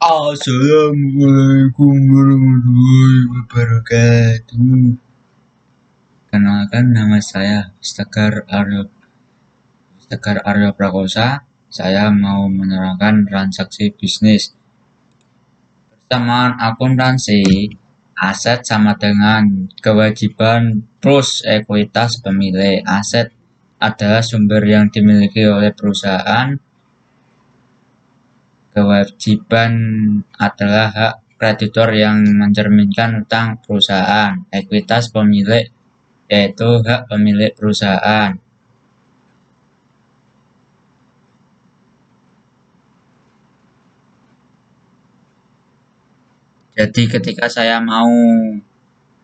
Assalamualaikum warahmatullahi wabarakatuh. Kenalkan, nama saya Tegar Aryo Prakosa. Saya mau menerangkan transaksi bisnis. Persamaan akuntansi, aset sama dengan kewajiban plus ekuitas pemilik. Aset adalah sumber yang dimiliki oleh perusahaan. Kewajiban adalah hak kreditor yang mencerminkan utang perusahaan. Ekuitas pemilik yaitu hak pemilik perusahaan. Jadi ketika saya mau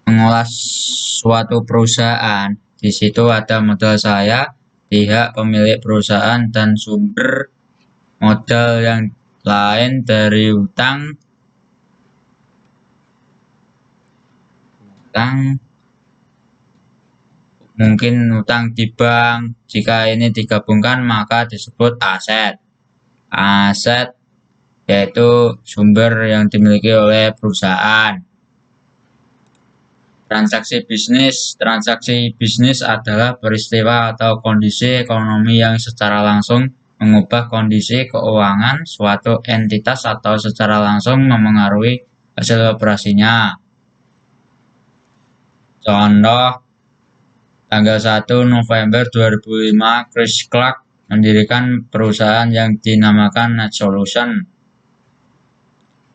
mengolah suatu perusahaan, di situ ada modal saya, pihak pemilik perusahaan, dan sumber modal yang lain dari utang mungkin utang di bank. Jika ini digabungkan maka disebut aset. Aset yaitu sumber yang dimiliki oleh perusahaan. Transaksi bisnis adalah peristiwa atau kondisi ekonomi yang secara langsung mengubah kondisi keuangan suatu entitas atau secara langsung memengaruhi hasil operasinya. Contoh, tanggal 1 November 2005, Chris Clark mendirikan perusahaan yang dinamakan Net Solution.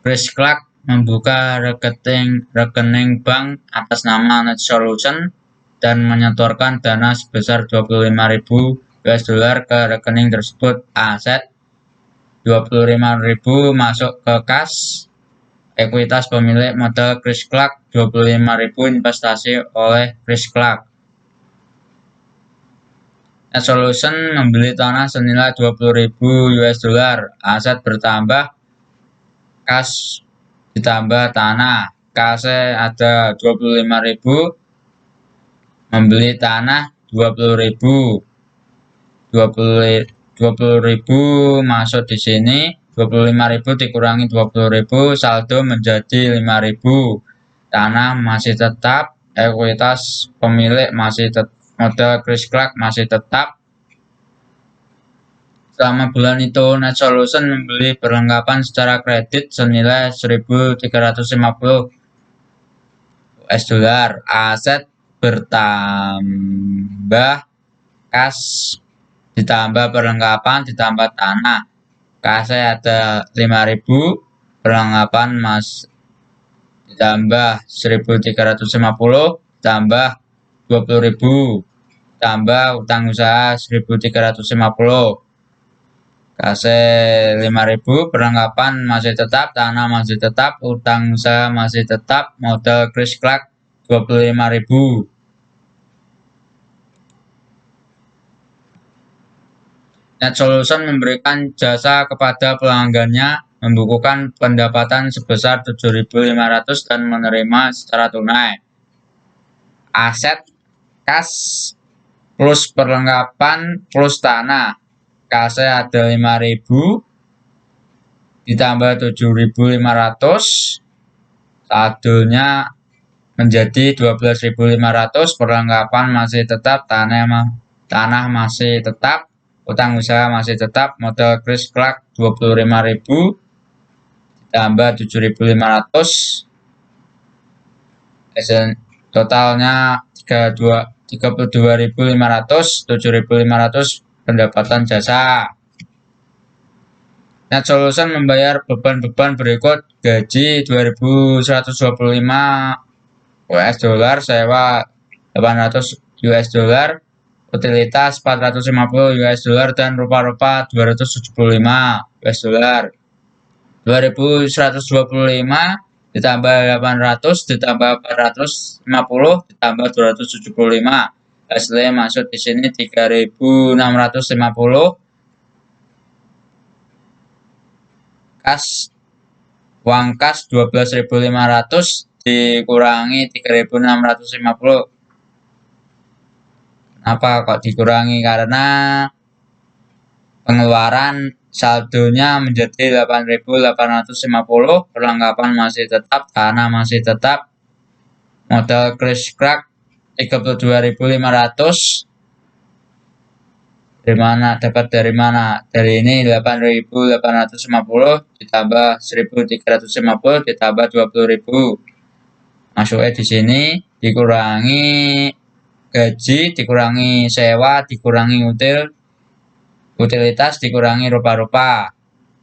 Chris Clark membuka rekening bank atas nama Net Solution dan menyetorkan dana sebesar 25.000 US dollar ke rekening tersebut. Aset 25.000 masuk ke kas. Ekuitas pemilik modal Chris Clark 25.000 investasi oleh Chris Clark. Net Solution membeli tanah senilai 20.000 US dollar. Aset bertambah, kas ditambah tanah. Kasnya ada 25.000, membeli tanah 20.000. 20.000 masuk di sini, 25.000 dikurangi 20.000, saldo menjadi 5.000. Tanah masih tetap, ekuitas pemilik masih tetap, modal Chris Clark masih tetap. Selama bulan itu, Net Solution membeli perlengkapan secara kredit senilai 1.350 US dollar. Aset bertambah, kas ditambah perlengkapan ditambah tanah. Kasnya ada 5.000, perlengkapan ditambah 1.350 tambah 20.000 tambah utang usaha 1.350. Kasnya 5.000, perlengkapan masih tetap, tanah masih tetap, utang usaha masih tetap, modal Chris Clark 25.000. Net Solution memberikan jasa kepada pelanggannya, membukukan pendapatan sebesar 7.500 dan menerima secara tunai. Aset, kas plus perlengkapan plus tanah. Kasnya ada 5.000 ditambah 7.500, saldonya menjadi 12.500, perlengkapan masih tetap, tanah masih tetap, utang usaha masih tetap, modal Chris Clark 25.000 ditambah 7.500, totalnya 32.500, 7.500 pendapatan jasa. Net Solution membayar beban-beban berikut: gaji 2.125 US dollar, sewa 800 US dollar, utilitas 450 US dollar, dan rupa-rupa 275 US dollar. 2.125 ditambah 800 ditambah 450 ditambah 275, hasilnya masuk di sini 3.650. Kas, uang kas 12.500 dikurangi 3.650. Kenapa kok dikurangi? Karena pengeluaran saldonya menjadi 8.850, perlengkapan masih tetap, tanah masih tetap, modal crash crack 32.500. Dari mana? Dari ini 8.850 ditambah 1.350 ditambah 20.000. Masuknya di sini dikurangi gaji, dikurangi sewa, dikurangi utilitas, dikurangi rupa-rupa.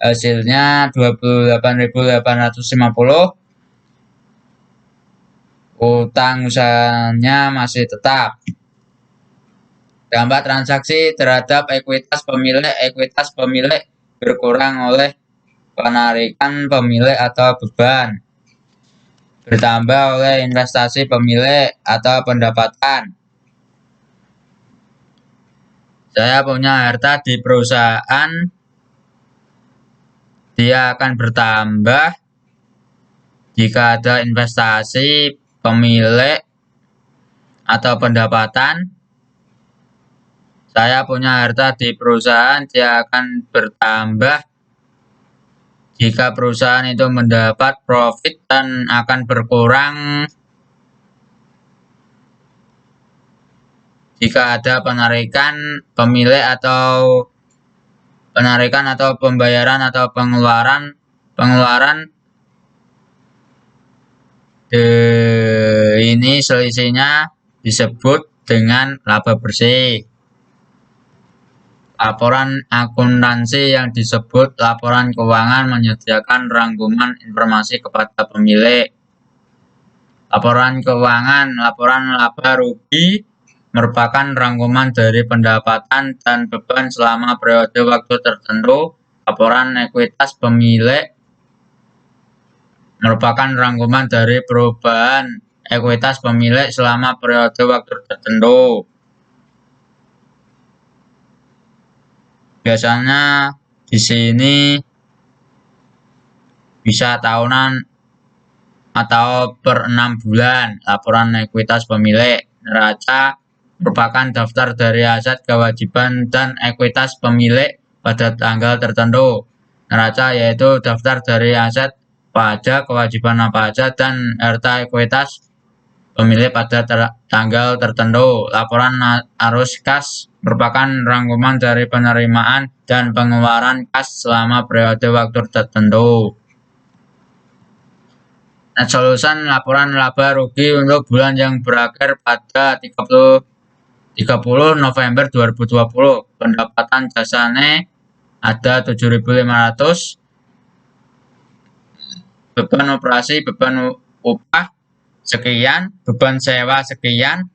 Hasilnya 28.850. Utang usahanya masih tetap. Dampak transaksi terhadap ekuitas pemilik berkurang oleh penarikan pemilik atau beban, bertambah oleh investasi pemilik atau pendapatan. Saya punya harta di perusahaan, dia akan bertambah jika ada investasi pemilik atau pendapatan. Saya punya harta di perusahaan, dia akan bertambah jika perusahaan itu mendapat profit, dan akan berkurang jika ada penarikan atau pembayaran atau pengeluaran ini selisihnya disebut dengan laba bersih. Laporan akuntansi yang disebut laporan keuangan menyediakan rangkuman informasi kepada pemilik. Laporan keuangan, laporan laba rugi merupakan rangkuman dari pendapatan dan beban selama periode waktu tertentu. Laporan ekuitas pemilik merupakan rangkuman dari perubahan ekuitas pemilik selama periode waktu tertentu. Biasanya di sini bisa tahunan atau per 6 bulan. Laporan ekuitas pemilik neraca merupakan daftar dari aset, kewajiban, dan ekuitas pemilik pada tanggal tertentu. Neraca yaitu daftar dari aset apa aja, kewajiban apa aja, dan harta ekuitas pemilik pada tanggal tertentu. Laporan arus kas merupakan rangkuman dari penerimaan dan pengeluaran kas selama periode waktu tertentu. Net solution laporan laba rugi untuk bulan yang berakhir pada 30 November 2020. Pendapatan jasane ada 7.500. Beban operasi, beban upah sekian, beban sewa sekian,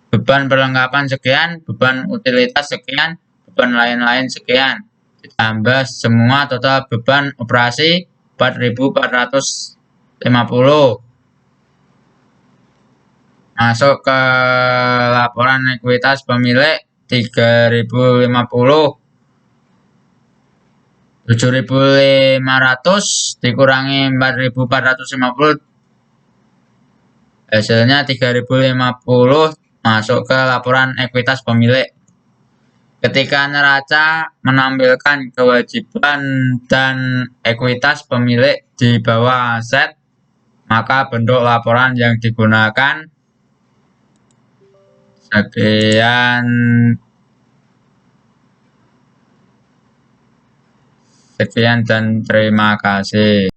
beban perlengkapan sekian, beban utilitas sekian, beban lain-lain sekian. Ditambah semua total beban operasi 4.450. Masuk ke laporan ekuitas pemilik 3.050. 7.500 dikurangi 4.450, hasilnya 3.050. Masuk ke laporan ekuitas pemilik. Ketika neraca menampilkan kewajiban dan ekuitas pemilik di bawah aset, maka bentuk laporan yang digunakan sekian dan terima kasih.